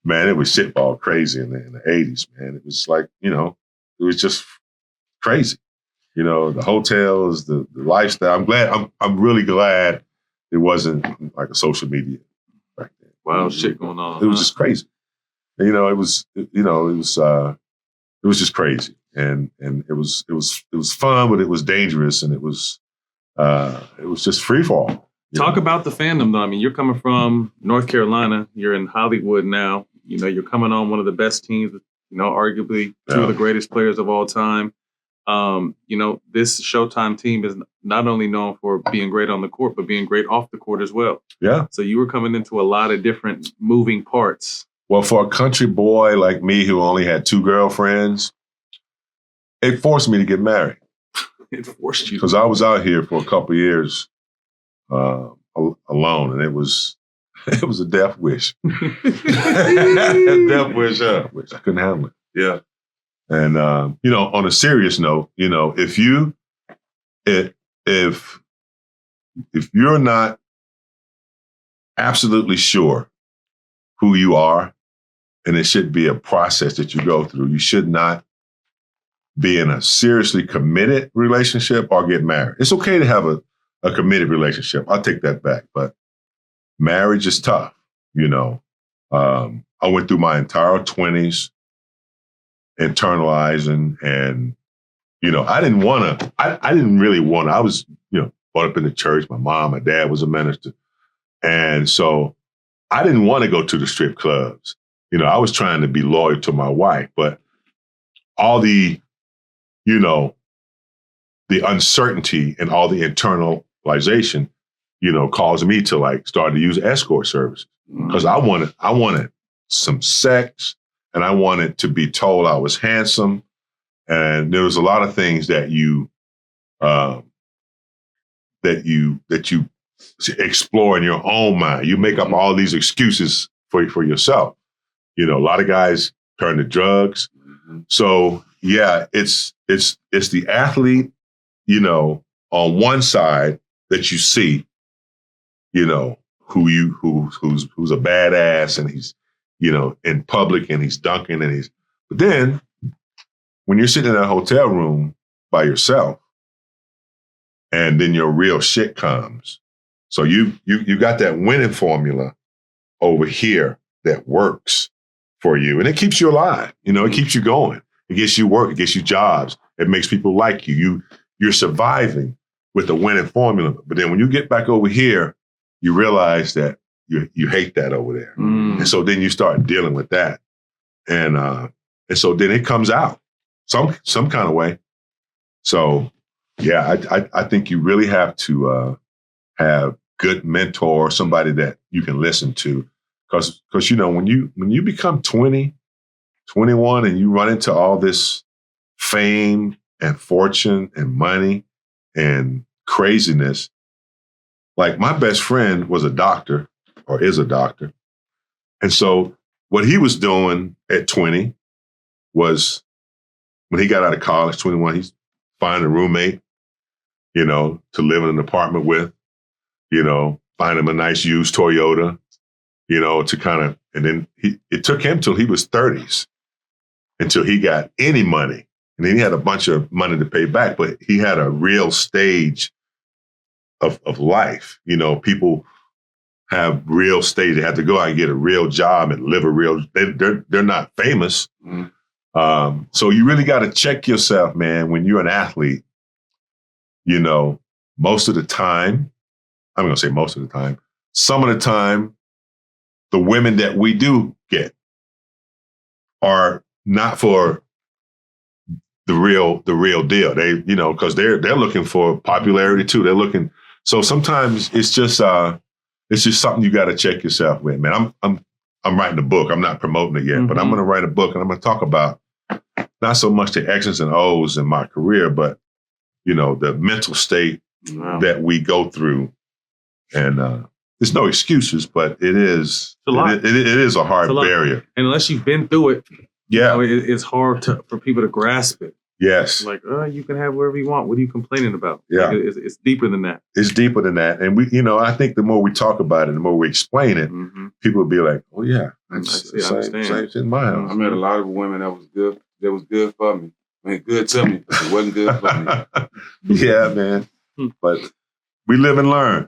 man, it was shitball crazy in the 80s, man. It was like, it was just crazy. The hotels, the lifestyle. I'm really glad it wasn't like a social media back then. Wow, shit going on. It was just crazy. It was just crazy. And it was fun, but it was dangerous, and it was just free fall. Talk about the fandom, though. I mean, you're coming from North Carolina. You're in Hollywood now. You're coming on one of the best teams. Arguably two of the greatest players of all time. This Showtime team is not only known for being great on the court, but being great off the court as well. Yeah. So you were coming into a lot of different moving parts. Well, for a country boy like me who only had 2 girlfriends, it forced me to get married. It forced you. Because I was out here for a couple of years alone, and it was a death wish. A death wish, which I couldn't handle it. Yeah. And on a serious note, if you're not absolutely sure who you are, and it should be a process that you go through, you should not be in a seriously committed relationship or get married. It's okay to have a committed relationship. I'll take that back, but marriage is tough. I went through my entire 20s internalizing, and I didn't really want to. I was brought up in the church. My dad was a minister, and so I didn't want to go to the strip clubs. I was trying to be loyal to my wife, but all the uncertainty and all the internalization caused me to start to use escort services, because I wanted some sex. And I wanted to be told I was handsome. And there was a lot of things that you explore in your own mind. You make up all these excuses for yourself. A lot of guys turn to drugs. Mm-hmm. So yeah, it's the athlete, on one side that you see, who's a badass, and he's in public, and he's dunking, but then when you're sitting in a hotel room by yourself, and then your real shit comes. So you got that winning formula over here that works for you, and it keeps you alive. It keeps you going. It gets you work. It gets you jobs. It makes people like you. You're surviving with the winning formula. But then when you get back over here, you realize that you hate that over there. Mm. And so then you start dealing with that. And so then it comes out some kind of way. So yeah, I think you really have to have good mentor, somebody that you can listen to. Because when you become 20, 21, and you run into all this fame and fortune and money and craziness, like my best friend was a doctor, or is a doctor. And so what he was doing at 20 was, when he got out of college, 21, he's finding a roommate, to live in an apartment with, find him a nice used Toyota, to kind of, and then it took him till he was 30s until he got any money. And then he had a bunch of money to pay back, but he had a real stage of life. People have real stage. They have to go out and get a real job and live a real, they're not famous. Mm. So you really got to check yourself, man, when you're an athlete. Most of the time, I'm going to say most of the time, some of the time, the women that we do get are not for the real deal. They, because they're looking for popularity too. They're looking. So sometimes it's just something you got to check yourself with, man. I'm writing a book. I'm not promoting it yet, mm-hmm. but I'm going to write a book, and I'm going to talk about not so much the X's and O's in my career, but the mental state that we go through. And there's no excuses, but it is it is a hard barrier. And unless you've been through it, yeah, it's hard for people to grasp it. Yes. Like, you can have wherever you want. What are you complaining about? Yeah. Like, it's deeper than that. It's deeper than that. And I think the more we talk about it, the more we explain it, people will be like, oh yeah, that's the same shit in my house. I met a lot of women that was good for me. I mean, good to me, but it wasn't good for me. Yeah, man. But we live and learn.